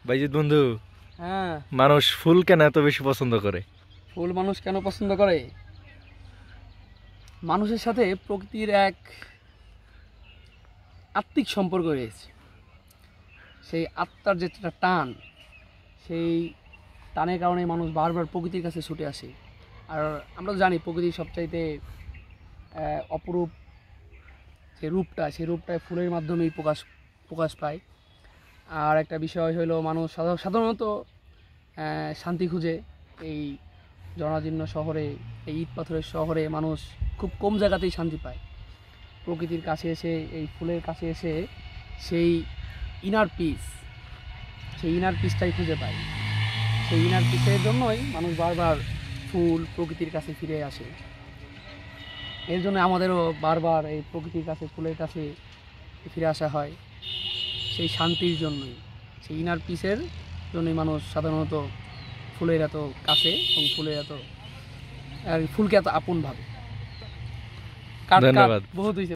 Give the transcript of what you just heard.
বাইজিৎ বন্ধু, হ্যাঁ, মানুষ ফুল কেন এত বেশি পছন্দ করে? ফুল মানুষ কেন পছন্দ করে? মানুষের সাথে প্রকৃতির এক আত্মিক সম্পর্ক রয়েছে। সেই আত্মার যে একটা টান, সেই টানের কারণে মানুষ বারবার প্রকৃতির কাছে ছুটে আসে। আর আমরা তো জানি প্রকৃতির সবচাইতে অপরূপ যে রূপটা, সেই রূপটায় ফুলের মাধ্যমেই প্রকাশ পায়। আর একটা বিষয় হলো, মানুষ সাধারণত শান্তি খুঁজে এই জনাজীর্ণ শহরে, এই ইট পাথরের শহরে মানুষ খুব কম জায়গাতেই শান্তি পায়। প্রকৃতির কাছে এসে, এই ফুলের কাছে এসে সেই ইনার পিসটাই খুঁজে পায়। সেই ইনার পিসের জন্যই মানুষ বারবার ফুল প্রকৃতির কাছে ফিরে আসে। এর জন্য আমাদেরও বারবার এই প্রকৃতির কাছে, ফুলের কাছে ফিরে আসা হয় সেই শান্তির জন্যই। সেই ইনার পিসের জন্যই মানুষ সাধারণত ফুলের এত কাছে এবং ফুলকে এত আপন ভাবে। ধন্যবাদ। বহুত হয়েছে।